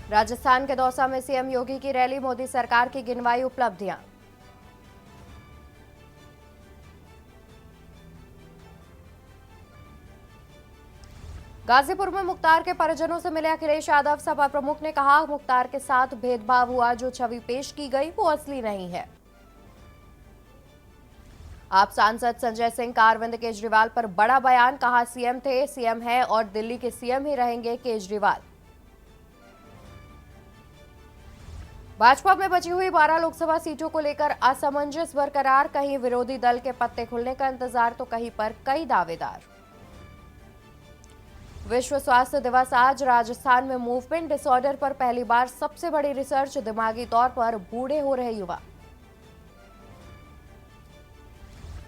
राजस्थान के दौसा में सीएम योगी की रैली, मोदी सरकार की गिनवाई उपलब्धियां। गाजीपुर में मुख्तार के परिजनों से मिले अखिलेश यादव, सपा प्रमुख ने कहा मुख्तार के साथ भेदभाव हुआ, जो छवि पेश की गई वो असली नहीं है। आप सांसद संजय सिंह का अरविंद केजरीवाल पर बड़ा बयान, कहा सीएम थे, सीएम है और दिल्ली के सीएम ही रहेंगे केजरीवाल। भाजपा में बची हुई 12 लोकसभा सीटों को लेकर असमंजस बरकरार, कहीं विरोधी दल के पत्ते खुलने का इंतजार तो कहीं पर कई दावेदार। विश्व स्वास्थ्य दिवस आज, राजस्थान में मूवमेंट डिसऑर्डर पर पहली बार सबसे बड़ी रिसर्च, दिमागी तौर पर बूढ़े हो रहे युवा।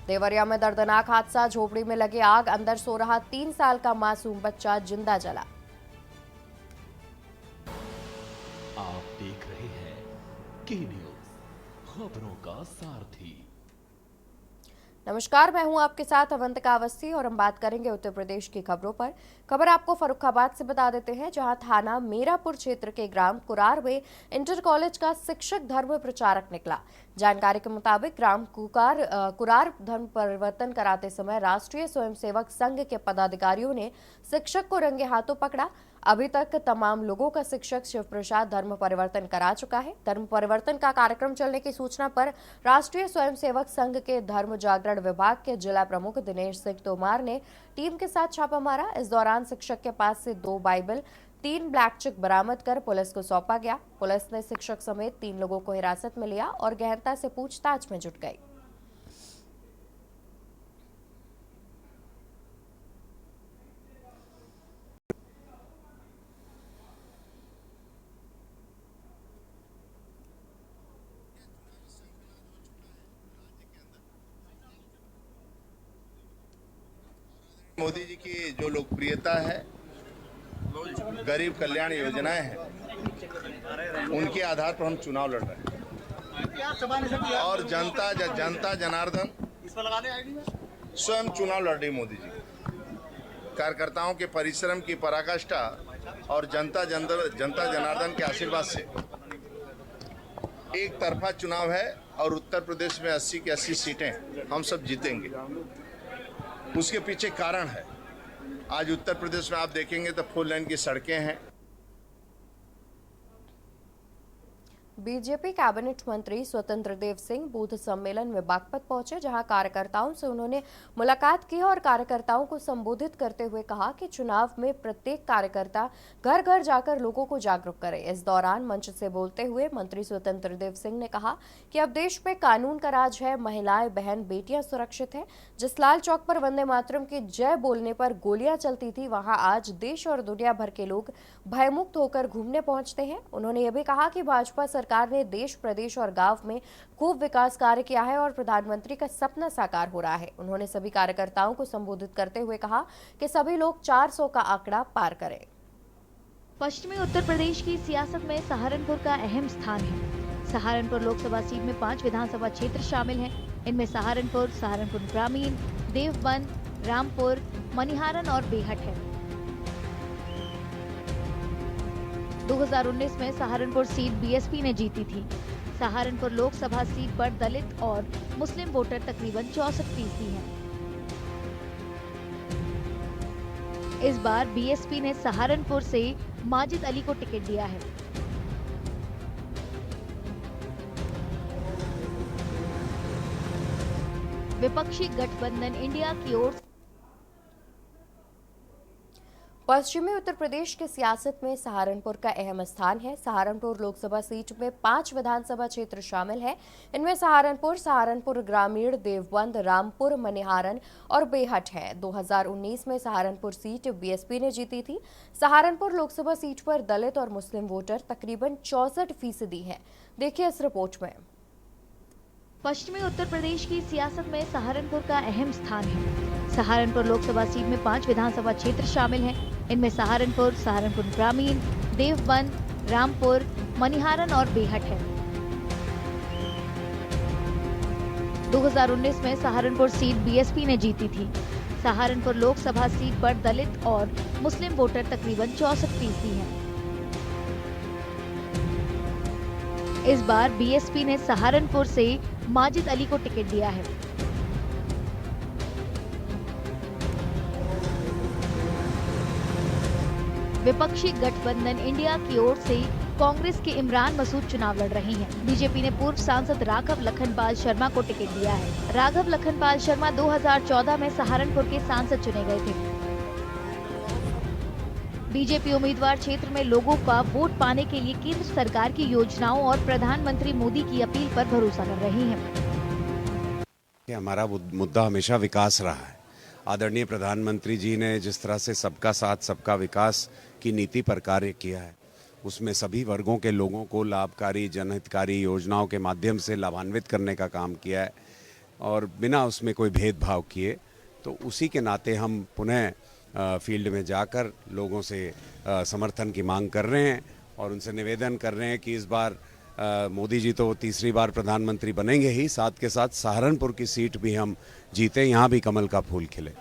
देवरिया में दर्दनाक हादसा, झोपड़ी में लगी आग, अंदर सो रहा 3 साल का मासूम बच्चा जिंदा जला। आप देख रहे हैं के न्यूज, खबरों का सारथी। नमस्कार, मैं हूं आपके साथ अवंतिका अवस्थी और हम बात करेंगे उत्तर प्रदेश की खबरों पर। खबर आपको फर्रुखाबाद से बता देते हैं, जहां थाना मीरापुर क्षेत्र के ग्राम कुरार में इंटर कॉलेज का शिक्षक धर्म प्रचारक निकला। जानकारी के मुताबिक ग्राम कुरार धर्म परिवर्तन कराते समय राष्ट्रीय स्वयंसेवक संघ के पदाधिकारियों ने शिक्षक को रंगे हाथों पकड़ा। अभी तक तमाम लोगों का शिक्षक शिव प्रसाद धर्म परिवर्तन करा चुका है। धर्म परिवर्तन का कार्यक्रम चलने की सूचना पर राष्ट्रीय स्वयंसेवक संघ के धर्म जागरण विभाग के जिला प्रमुख दिनेश सिंह तोमार ने टीम के साथ छापा मारा। इस दौरान शिक्षक के पास से 2 बाइबल, 3 ब्लैक चेक बरामद कर पुलिस को सौंपा गया। पुलिस ने शिक्षक समेत 3 लोगों को हिरासत में लिया और गहनता से पूछताछ में जुट गई। मोदी जी की जो लोकप्रियता है, गरीब कल्याण योजनाएं हैं, उनके आधार पर हम चुनाव लड़ रहे हैं और जनता जनार्दन स्वयं चुनाव लड़ रही। मोदी जी कार्यकर्ताओं के परिश्रम की पराकाष्ठा और जनता जनार्दन के आशीर्वाद से एक तरफा चुनाव है और उत्तर प्रदेश में 80 की 80 सीटें हम सब जीतेंगे। उसके पीछे कारण है, आज उत्तर प्रदेश में आप देखेंगे तो 4 लेन की सड़कें हैं। बीजेपी कैबिनेट मंत्री स्वतंत्र देव सिंह बूथ सम्मेलन में बागपत पहुंचे, जहां कार्यकर्ताओं से उन्होंने मुलाकात की और कार्यकर्ताओं को संबोधित करते हुए कहा कि चुनाव में प्रत्येक कार्यकर्ता घर घर जाकर लोगों को जागरूक करे। इस दौरान मंच से बोलते हुए मंत्री स्वतंत्र देव सिंह ने कहा कि अब देश में कानून का राज है, महिलाएं, बहन, बेटियां सुरक्षित हैं। जिस लाल चौक पर वंदे मातरम की जय बोलने पर गोलियां चलती थी, वहां आज देश और दुनिया भर के लोग भयमुक्त होकर घूमने पहुंचते हैं। उन्होंने यह भी कहा कि भाजपा सरकार ने देश, प्रदेश और गांव में खूब विकास कार्य किया है और प्रधानमंत्री का सपना साकार हो रहा है। उन्होंने सभी कार्यकर्ताओं को संबोधित करते हुए कहा कि सभी लोग 400 का आंकड़ा पार करें। पश्चिमी उत्तर प्रदेश की सियासत में सहारनपुर का अहम स्थान है। सहारनपुर लोकसभा सीट में 5 विधानसभा क्षेत्र शामिल हैं। इनमें सहारनपुर, सहारनपुर ग्रामीण, देवबंद, रामपुर, मनिहारन और बेहट है। 2019 में सहारनपुर सीट बीएसपी ने जीती थी। सहारनपुर लोकसभा सीट पर दलित और मुस्लिम वोटर तकरीबन 64% हैं। इस बार बीएसपी ने सहारनपुर से माजिद अली को टिकट दिया है। विपक्षी गठबंधन इंडिया की ओर पश्चिमी उत्तर प्रदेश की सियासत में सहारनपुर का अहम स्थान है। सहारनपुर लोकसभा सीट में 5 विधानसभा क्षेत्र शामिल हैं। इनमें सहारनपुर, सहारनपुर ग्रामीण, देवबंद, रामपुर, मनिहारन और बेहट है। 2019 में सहारनपुर सीट बीएसपी ने जीती थी। सहारनपुर लोकसभा सीट पर दलित और मुस्लिम वोटर तकरीबन 64% हैं। देखिए इस रिपोर्ट में। पश्चिमी उत्तर प्रदेश की सियासत में सहारनपुर का अहम स्थान है। सहारनपुर लोकसभा सीट में 5 विधानसभा क्षेत्र शामिल हैं। इनमें सहारनपुर, सहारनपुर ग्रामीण, देवबंद, रामपुर, मनिहारन और बेहट है। 2019 में सहारनपुर सीट बीएसपी ने जीती थी। सहारनपुर लोकसभा सीट पर दलित और मुस्लिम वोटर तकरीबन 64% हैं। इस बार बीएसपी ने सहारनपुर से माजिद अली को टिकट दिया है। विपक्षी गठबंधन इंडिया की ओर से कांग्रेस के इमरान मसूद चुनाव लड़ रही हैं। बीजेपी ने पूर्व सांसद राघव लखनपाल शर्मा को टिकट दिया है। राघव लखनपाल शर्मा 2014 में सहारनपुर के सांसद चुने गए थे। बीजेपी उम्मीदवार क्षेत्र में लोगों का वोट पाने के लिए केंद्र सरकार की योजनाओं और प्रधानमंत्री मोदी की अपील पर भरोसा कर रही है। हमारा मुद्दा हमेशा विकास रहा है। आदरणीय प्रधानमंत्री जी ने जिस तरह से सबका साथ सबका विकास की नीति पर कार्य किया है, उसमें सभी वर्गों के लोगों को लाभकारी जनहितकारी योजनाओं के माध्यम से लाभान्वित करने का काम किया है और बिना उसमें कोई भेदभाव किए। तो उसी के नाते हम पुनः फील्ड में जाकर लोगों से समर्थन की मांग कर रहे हैं और उनसे निवेदन कर रहे हैं कि इस बार मोदी जी तो तीसरी बार प्रधानमंत्री बनेंगे ही, साथ के साथ सहारनपुर की सीट भी हम जीते, यहाँ भी कमल का फूल खिले।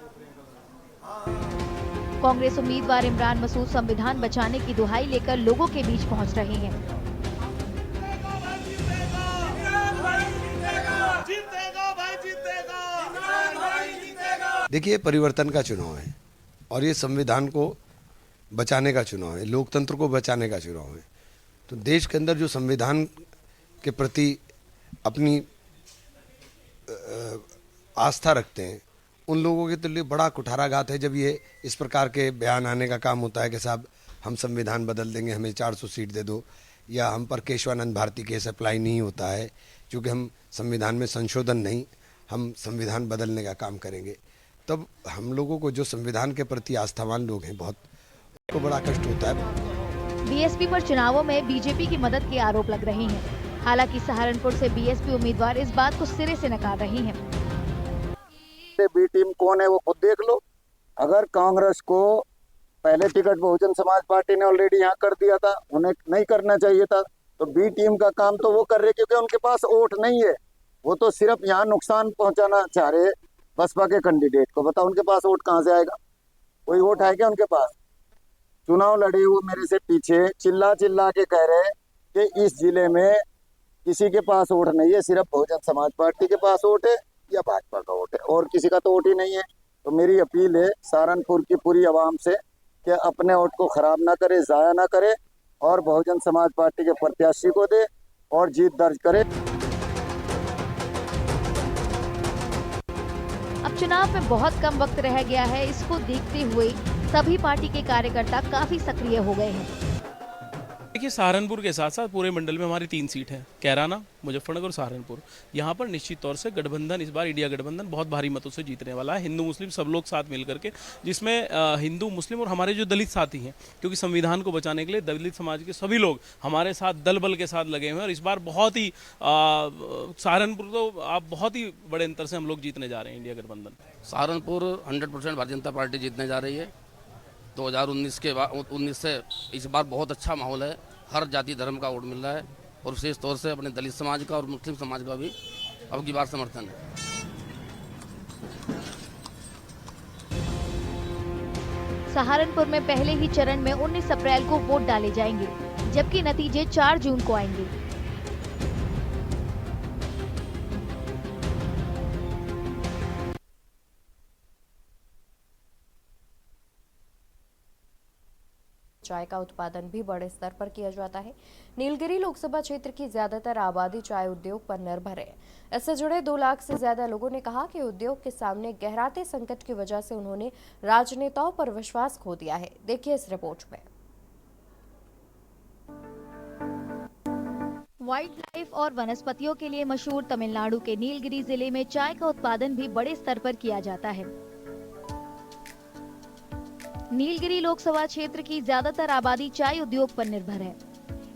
कांग्रेस उम्मीदवार इमरान मसूद संविधान बचाने की दुहाई लेकर लोगों के बीच पहुंच रहे हैं। देखिए, परिवर्तन का चुनाव है और ये संविधान को बचाने का चुनाव है, लोकतंत्र को बचाने का चुनाव है। तो देश के अंदर जो संविधान के प्रति अपनी आस्था रखते हैं, उन लोगों के लिए बड़ा कुठाराघात है जब ये इस प्रकार के बयान आने का काम होता है कि साहब हम संविधान बदल देंगे, हमें 400 सीट दे दो, या हम पर केशवानंद भारती केस अप्लाई नहीं होता है क्योंकि हम संविधान में संशोधन नहीं, हम संविधान बदलने का काम करेंगे। तब हम लोगों को जो संविधान के प्रति आस्थावान लोग हैं, बहुत उनको बड़ा कष्ट होता है। बीएसपी पर चुनावों में बीजेपी की मदद के आरोप लग रहे हैं। हालांकि सहारनपुर से बीएसपी उम्मीदवार इस बात को सिरे से नकार रही हैं। बी टीम कौन है वो खुद देख लो। अगर कांग्रेस को पहले टिकट बहुजन समाज पार्टी ने ऑलरेडी यहाँ कर दिया था, उन्हें नहीं करना चाहिए था, तो बी टीम का काम तो वो कर रहे क्योंकि उनके पास वोट नहीं है। वो तो सिर्फ यहाँ नुकसान पहुंचाना चाह रहे बसपा के कैंडिडेट को। बताओ उनके पास वोट कहाँ से आएगा? कोई वोट है क्या उनके पास? चुनाव लड़े वो मेरे से पीछे चिल्ला चिल्ला के कह रहे कि इस जिले में किसी के पास वोट नहीं है, सिर्फ बहुजन समाज पार्टी के पास वोट है या भाजपा का वोट है, और किसी का तो वोट ही नहीं है। तो मेरी अपील है सहारनपुर की पूरी आवाम से कि अपने वोट को खराब ना करे, जाया ना करे और बहुजन समाज पार्टी के प्रत्याशी को दे और जीत दर्ज करे। अब चुनाव में बहुत कम वक्त रह गया है। इसको देखते हुए सभी पार्टी के कार्यकर्ता काफी सक्रिय हो गए हैं। देखिए, सहारनपुर के साथ साथ पूरे मंडल में हमारी 3 सीट है, कैराना, मुजफ्फरनगर और सहारनपुर। यहाँ पर निश्चित तौर से गठबंधन, इस बार इंडिया गठबंधन बहुत भारी मतों से जीतने वाला है। हिंदू मुस्लिम सब लोग साथ मिल करके, जिसमें हिंदू मुस्लिम और हमारे जो दलित साथी हैं, क्योंकि संविधान को बचाने के लिए दलित समाज के सभी लोग हमारे साथ दल बल के साथ लगे हुए हैं। और इस बार बहुत ही सहारनपुर तो आप बहुत ही बड़े अंतर से हम लोग जीतने जा रहे हैं इंडिया गठबंधन। सहारनपुर 100% भारतीय जनता पार्टी जीतने जा रही है। 2019 के बाद 19 से इस बार बहुत अच्छा माहौल है। हर जाति धर्म का वोट मिल रहा है और विशेष तौर से अपने दलित समाज का और मुस्लिम समाज का भी अब की बार समर्थन है। सहारनपुर में पहले ही चरण में 19 अप्रैल को वोट डाले जाएंगे, जबकि नतीजे 4 जून को आएंगे। चाय का उत्पादन भी बड़े स्तर पर किया जाता है। नीलगिरी लोकसभा क्षेत्र की ज्यादातर आबादी चाय उद्योग पर निर्भर है। इससे जुड़े 2 लाख से ज्यादा लोगों ने कहा कि उद्योग के सामने गहराते संकट की वजह से उन्होंने राजनेताओं पर विश्वास खो दिया है। देखिए इस रिपोर्ट में। वाइल्ड लाइफ और वनस्पतियों के लिए मशहूर तमिलनाडु के नीलगिरी जिले में चाय का उत्पादन भी बड़े स्तर पर किया जाता है। नीलगिरी लोकसभा क्षेत्र की ज्यादातर आबादी चाय उद्योग पर निर्भर है।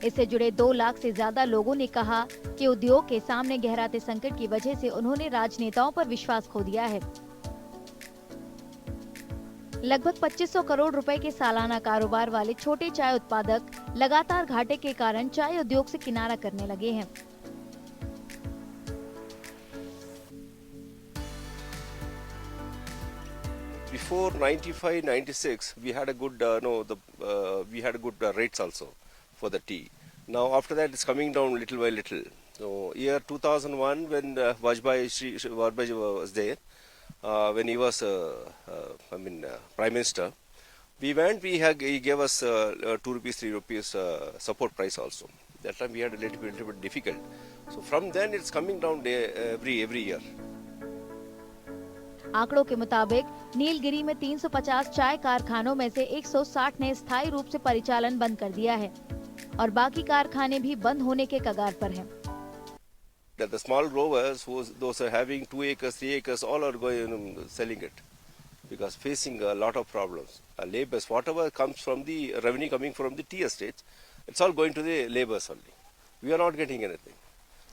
इससे जुड़े 2 लाख से ज्यादा लोगों ने कहा कि उद्योग के सामने गहराते संकट की वजह से उन्होंने राजनेताओं पर विश्वास खो दिया है। लगभग 2500 करोड़ रुपए के सालाना कारोबार वाले छोटे चाय उत्पादक लगातार घाटे के कारण चाय उद्योग से किनारा करने लगे हैं। Before 95-96, we had a good we had good rates also for the tea. Now after that it's coming down little by little. So year 2001 when Vajpayee was there, when he was Prime Minister, we went, he gave us 2 rupees, 3 rupees support price also. That time we had a little bit difficult. So from then it's coming down every year. आंकड़ों के मुताबिक नीलगिरी में 350 चाय कारखानों में से 160 ने स्थायी रूप से परिचालन बंद कर दिया है और बाकी कारखाने भी बंद होने के कगार पर हैं। The small growers, those are having 2 acres, 3 acres, all are going selling it because facing a lot of problems. Labours, whatever comes from the revenue coming from the tea estates, it's all going to the labours only. We are not getting anything.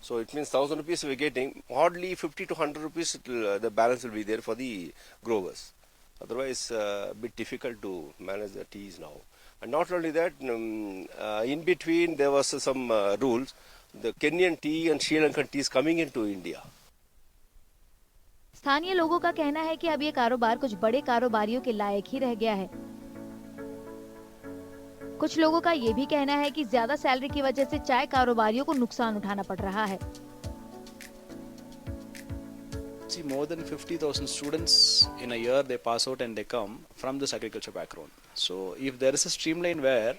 So it means 1,000 rupees we are getting, hardly 50 to 100 rupees the balance will be there for the growers. Otherwise, a bit difficult to manage the teas now. And not only that, in between there was some rules. The Kenyan tea and Sri Lankan tea is coming into India. स्थानीय लोगों का कहना है कि अब ये कारोबार कुछ बड़े कारोबारियों के लायक ही रह गया है। कुछ लोगों का ये भी कहना है कि ज्यादा सैलरी की वजह से चाय कारोबारियों को नुकसान उठाना पड़ रहा है। See, more than 50,000 students in a year they pass out and they come from this agriculture background. So if there is a streamline where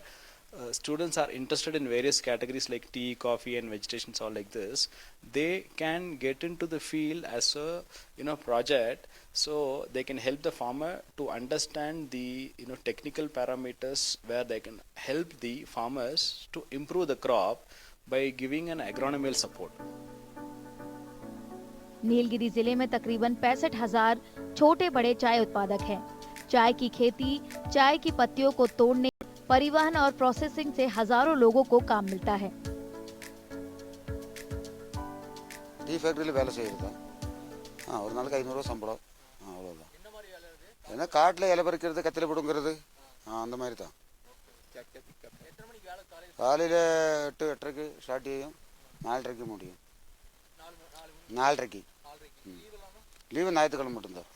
students are interested in various categories like tea, coffee and vegetations, all like this, they can get into the field as a project, so they can help the farmer to understand the technical parameters where they can help the farmers to improve the crop by giving an agronomical support. Nilgiri जिले में तकरीबन 65,000 छोटे बड़े चाय उत्पादक हैं। चाय की खेती, चाय की पत्तियों को तोड़ने, परिवहन और प्रोसेसिंग से हजारों लोगों को काम मिलता है। டீ ஃபேக்டரியில் வேலை செய்கிறது ஒரு நாளைக்கு 500 ரூபா சம்பளம் அவ்வளோதான். ஏன்னா காட்டில் இலை பறிக்கிறது, கத்தில பிடுங்கிறது அந்த மாதிரி தான். காலையில் 8:30க்கு ஸ்டார்ட் செய்யும், 4:30க்கு முடியும். 4:30க்கு லீவு ஞாயிற்றுக்கிழமை மட்டும்தான்.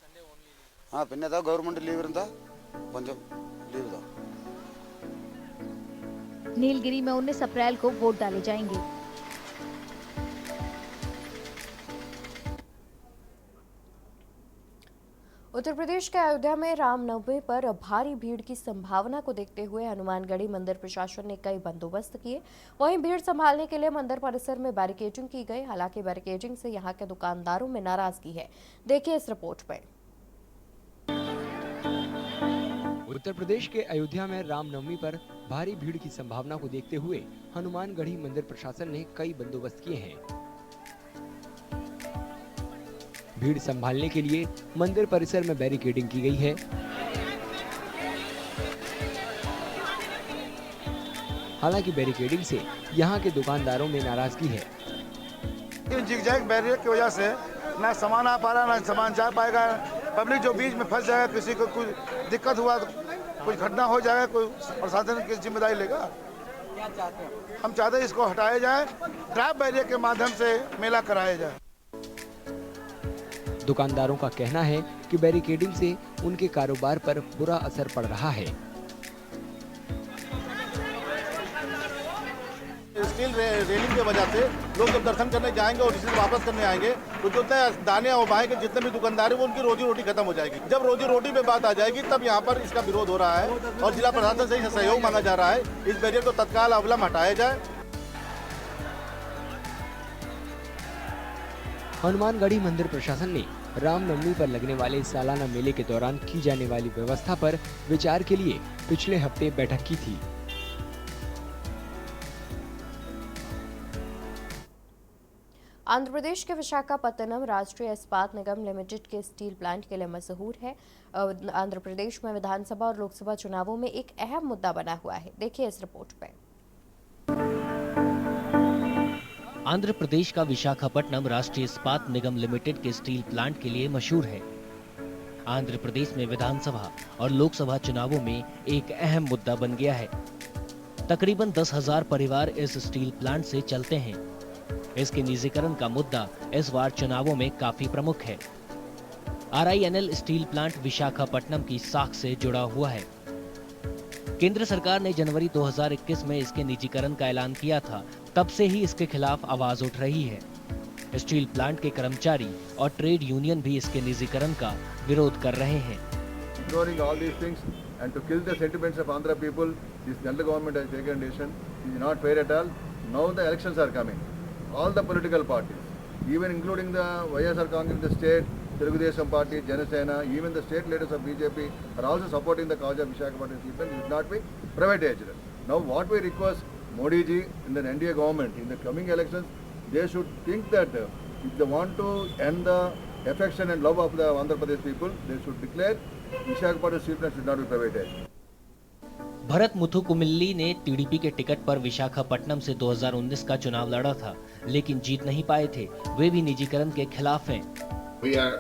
பின்ன ஏதாவது கவர்மெண்ட் லீவ் இருந்தால் கொஞ்சம் லீவு தான். नीलगिरी में 19 अप्रैल को वोट डाले जाएंगे। उत्तर प्रदेश के अयोध्या में रामनवमी पर भारी भीड़ की संभावना को देखते हुए हनुमानगढ़ी मंदिर प्रशासन ने कई बंदोबस्त किए। वहीं भीड़ संभालने के लिए मंदिर परिसर में बैरिकेडिंग की गई। हालांकि बैरिकेडिंग से यहां के दुकानदारों में नाराजगी है। देखिए इस रिपोर्ट में। उत्तर प्रदेश के अयोध्या में रामनवमी पर भारी भीड़ की संभावना को देखते हुए हनुमानगढ़ी मंदिर प्रशासन ने कई बंदोबस्त किए हैं। भीड़ संभालने के लिए मंदिर परिसर में बैरिकेडिंग की गई है। हालांकि बैरिकेडिंग से यहां के दुकानदारों में नाराजगी है। जिगजैग बैरियर की वजह से ना सामान आ पा रहा, ना सामान जा पाएगा। पब्लिक जो बीच में फंस जाएगा, किसी को कुछ दिक्कत हुआ, कुछ घटना हो जाएगा, कोई प्रशासन की जिम्मेदारी लेगा। क्या चाहते हैं? हम चाहते हैं इसको हटाया जाए, ट्रैप बैरियर के माध्यम से मेला कराया जाए। दुकानदारों का कहना है कि बैरिकेडिंग से उनके कारोबार पर बुरा असर पड़ रहा है। स्टील रेलिंग की वजह से लोग जब दर्शन करने जाएंगे और इसी वापस करने आएंगे तो जो दाने और बाएं के जितने भी दुकानदार हैं वो उनकी रोजी रोटी खत्म हो जाएगी। जब रोजी रोटी पे बात आ जाएगी तब यहाँ पर इसका विरोध हो रहा है और जिला प्रशासन से सहयोग मांगा जा रहा है। इस बैरियर को तत्काल अवलंब हटाया जाए। हनुमानगढ़ी मंदिर प्रशासन ने रामनवमी पर लगने वाले सालाना मेले के दौरान की जाने वाली व्यवस्था पर विचार के लिए पिछले हफ्ते बैठक की थी। आंध्र प्रदेश के विशाखापत्तनम राष्ट्रीय इस्पात निगम लिमिटेड के स्टील प्लांट के लिए मशहूर है। आंध्र प्रदेश में विधानसभा और लोकसभा चुनावों में एक अहम मुद्दा बना हुआ है। देखिए इस रिपोर्ट पे। आंध्र प्रदेश का विशाखापट्टनम राष्ट्रीय इस्पात निगम लिमिटेड के स्टील प्लांट के लिए मशहूर है। आंध्र प्रदेश में विधानसभा और लोकसभा चुनावों में एक अहम मुद्दा बन गया है। तकरीबन 10,000 परिवार इस स्टील प्लांट से चलते हैं। इसके निजीकरण का मुद्दा इस बार चुनावों में काफी प्रमुख है। RINL स्टील प्लांट विशाखापट्टनम की साख से जुड़ा हुआ है। केंद्र सरकार ने जनवरी 2021 में इसके निजीकरण का ऐलान किया था। तब से ही इसके खिलाफ आवाज उठ रही है। स्टील प्लांट के कर्मचारी और ट्रेड यूनियन भी इसके निजीकरण का विरोध कर रहे हैं। Ignoring all these things and to kill the sentiments of Andhra people, this central government has taken a decision. It is not fair at all. Now the elections are coming. All the political parties, even including the YSR Congress, the state, Telugudesam Party, Janasena, even the state leaders of BJP are also supporting the cause of Visakhapatnam Steel Plant. It should not be privatized. Now what we request Modi ji in the NDA government in the coming elections, they should think that if they want to end the affection and love of the Andhra Pradesh people, they should declare Visakhapatnam Steel Plant should not be privatized. Bharat मुथुकुमिल्ली ने TDP के ticket पर विशाखापट्टनम से 2019 का चुनाव लड़ा था, लेकिन जीत नहीं पाए थे। वे भी निजीकरण के खिलाफ हैं। We are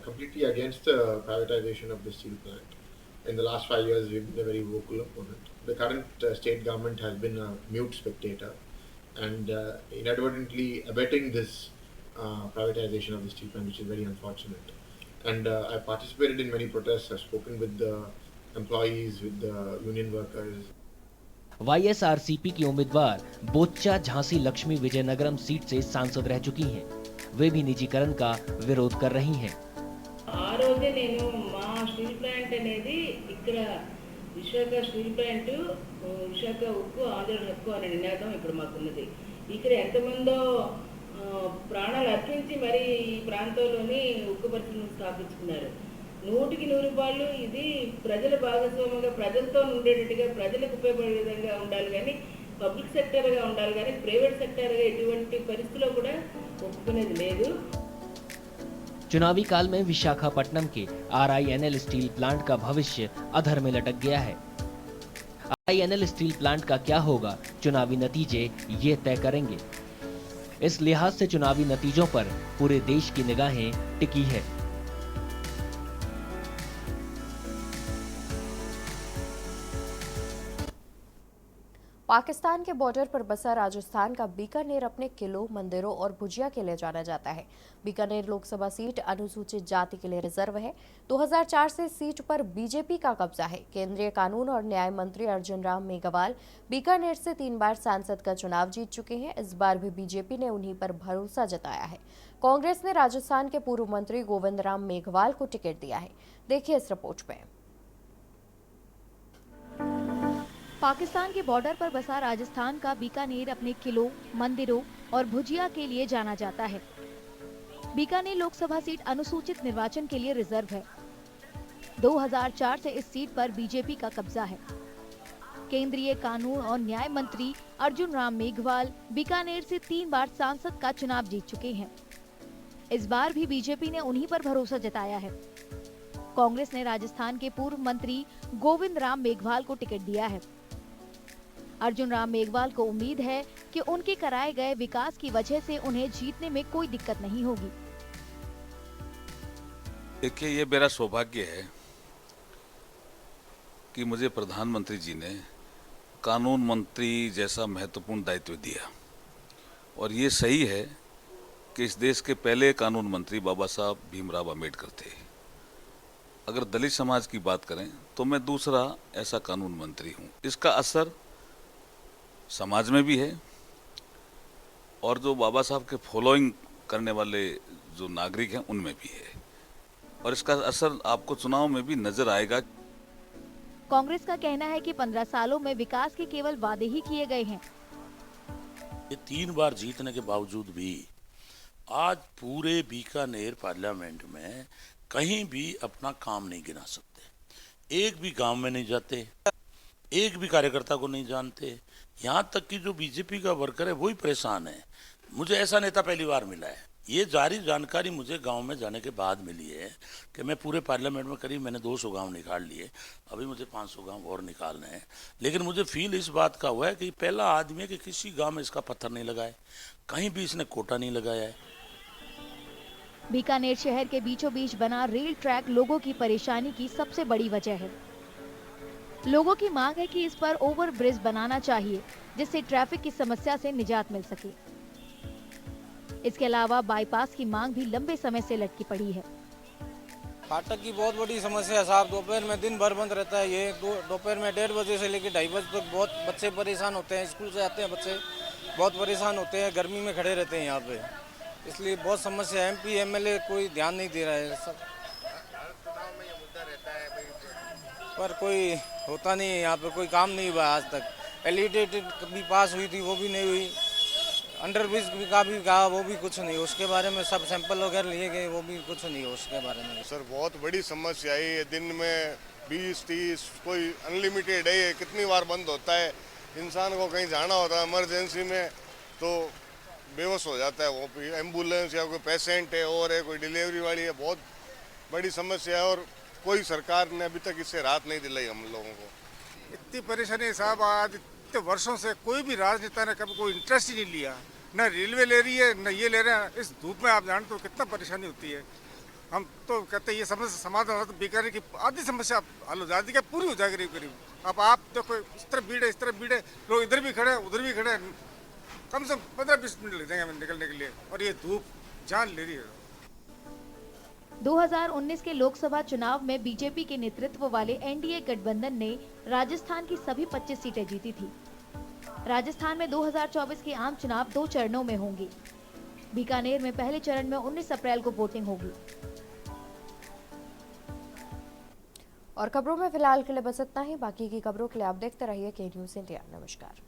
completely against the privatization of the steel plant. In the last 5 years, we've been a very vocal opponent. The current state government has been a mute spectator and inadvertently abetting this privatization of the steel plant, which is very unfortunate. And I participated in many protests. I've spoken with the employees, with the union workers. YSRCP की उम्मीदवार बोच्चा Jhansi Lakshmi Vizianagaram seat से सांसद रह चुकी हैं। वे भी निजीकरण का विरोध कर रही हैं। ఆ రోజే నేను మా స్టీల్ ప్లాంట్ అనేది ఇక్కడ విశాఖ స్టీల్ ప్లాంట్ విశాఖ ఉక్కు ఆంధ్ర హక్కు అనే నినాదం ఇక్కడ మాకున్నది. ఇక్కడ ఎంతమందో ప్రాణాలు అర్పించి మరి ఈ ప్రాంతంలోని ఉక్కు పరిశ్రమను స్థాపించుకున్నారు. 100% ఇది ప్రజల భాగస్వామ్యంగా ప్రజలతో ఉండేటట్టుగా ప్రజలకు ఉపయోగపడే విధంగా ఉండాలి కానీ పబ్లిక్ సెక్టర్గా ఉండాలి కానీ ప్రైవేట్ సెక్టర్గా ఎటువంటి పరిస్థితిలో కూడా ఒప్పుకునేది లేదు। चुनावी काल में विशाखापट्टनम के RINL स्टील प्लांट का भविष्य अधर में लटक गया है। RINL स्टील प्लांट का क्या होगा, चुनावी नतीजे ये तय करेंगे। इस लिहाज से चुनावी नतीजों पर पूरे देश की निगाहें टिकी है। पाकिस्तान के बॉर्डर पर बसा राजस्थान का बीकानेर अपने किलों, मंदिरों और भुजिया के लिए जाना जाता है। बीकानेर लोकसभा सीट अनुसूचित जाति के लिए रिजर्व है। 2004 से सीट पर बीजेपी का कब्जा है। केंद्रीय कानून और न्याय मंत्री अर्जुन राम मेघवाल बीकानेर से 3 बार सांसद का चुनाव जीत चुके हैं। इस बार भी बीजेपी ने उन्हीं पर भरोसा जताया है। कांग्रेस ने राजस्थान के पूर्व मंत्री गोविंद राम मेघवाल को टिकट दिया है। देखिए इस रिपोर्ट में। पाकिस्तान के बॉर्डर पर बसा राजस्थान का बीकानेर अपने किलों, मंदिरों और भुजिया के लिए जाना जाता है। बीकानेर लोकसभा सीट अनुसूचित निर्वाचन के लिए रिजर्व है। 2004 से इस सीट पर बीजेपी का कब्जा है। केंद्रीय कानून और न्याय मंत्री अर्जुन राम मेघवाल बीकानेर से 3 बार सांसद का चुनाव जीत चुके हैं। इस बार भी बीजेपी ने उन्हीं पर भरोसा जताया है। कांग्रेस ने राजस्थान के पूर्व मंत्री गोविंद राम मेघवाल को टिकट दिया है। अर्जुन राम मेघवाल को उम्मीद है कि उनके कराए गए विकास की वजह से उन्हें जीतने में कोई दिक्कत नहीं होगी। देखिए, ये मेरा सौभाग्य है कि मुझे प्रधानमंत्री जी ने कानून मंत्री जैसा महत्वपूर्ण दायित्व दिया और ये सही है कि इस देश के पहले कानून मंत्री बाबा साहब भीमराव अम्बेडकर थे। अगर दलित समाज की बात करें तो मैं दूसरा ऐसा कानून मंत्री हूँ। इसका असर समाज में भी है और जो बाबा साहब के फॉलोइंग करने वाले जो नागरिक हैं उनमें भी है और इसका असर आपको चुनाव में भी नजर आएगा। कांग्रेस का कहना है कि 15 सालों में विकास के केवल वादे ही किए गए हैं। ये 3 बार जीतने के बावजूद भी आज पूरे बीकानेर पार्लियामेंट में कहीं भी अपना काम नहीं गिना सकते। एक भी गांव में नहीं जाते, एक भी कार्यकर्ता को नहीं जानते। यहाँ तक कि जो बीजेपी का वर्कर है वही परेशान है। मुझे ऐसा नेता पहली बार मिला है। ये जारी जानकारी मुझे गांव में जाने के बाद मिली है कि मैं पूरे पार्लियामेंट में करीब मैंने 200 गांव निकाल लिए, अभी मुझे 500 गांव और निकालने हैं। लेकिन मुझे फील इस बात का हुआ है कि पहला आदमी है कि किसी गांव में इसका पत्थर नहीं लगाए, कहीं भी इसने कोटा नहीं लगाया है। बीकानेर शहर के बीचों बीच बना रेल ट्रैक लोगों की परेशानी की सबसे बड़ी वजह है। लोगों की मांग है कि इस पर ओवर ब्रिज बनाना चाहिए जिससे ट्रैफिक की समस्या से निजात मिल सके। इसके अलावा बाईपास की मांग भी लंबे समय से लटकी पड़ी है। फाटक की बहुत बड़ी समस्या है साहब। दोपहर में दिन भर बंद रहता है ये। दोपहर में 1:30 बजे से लेकर 2:30 बजे तक बहुत बच्चे परेशान होते हैं। स्कूल से आते हैं बच्चे बहुत परेशान होते हैं, गर्मी में खड़े रहते हैं यहाँ पे, इसलिए बहुत समस्या है। MP MLA कोई ध्यान नहीं दे रहा है सब, पर कोई होता नहीं है यहाँ पे, कोई काम नहीं हुआ आज तक। LED भी पास हुई थी वो भी नहीं हुई, अंडरब्रिज का भी कहा वो भी कुछ नहीं, उसके बारे में सब सैंपल वगैरह लिए गए वो भी कुछ नहीं है उसके बारे में। सर बहुत बड़ी समस्या है ये, दिन में 20-30 कोई अनलिमिटेड है, कितनी बार बंद होता है। इंसान को कहीं जाना होता है इमरजेंसी में तो बेहोश हो जाता है, वो भी एम्बुलेंस या कोई पेशेंट है और है कोई डिलीवरी वाली है, बहुत बड़ी समस्या है और कोई सरकार ने अभी तक इससे राहत नहीं दिलाई हम लोगों को। इतनी परेशानी साहब, आज इतने वर्षों से कोई भी राजनेता ने कभी कोई इंटरेस्ट ही नहीं लिया, न रेलवे ले रही है न ये ले रहे हैं। इस धूप में आप जानते हो कितना परेशानी होती है। हम तो कहते हैं ये समस्या समाधान तो बीकानेर की आधी समस्या हल हो जाती है, पूरी हो जाएगी करीब। अब आप देखो इस तरफ भीड़ है, इस तरफ भीड़ है, लोग इधर भी खड़े हैं उधर भी खड़े हैं, कम से कम 15-20 मिनट लग जाएंगे हमें निकलने के लिए, और ये धूप जान ले रही है। 2019 के लोकसभा चुनाव में बीजेपी के नेतृत्व वाले NDA गठबंधन ने राजस्थान की सभी 25 सीटें जीती थी। राजस्थान में 2024 के आम चुनाव 2 चरणों में होंगे। बीकानेर में पहले चरण में 19 अप्रैल को वोटिंग होगी। और खबरों में फिलहाल के लिए बस इतना ही। बाकी की खबरों के लिए आप देखते रहिए K News India। नमस्कार।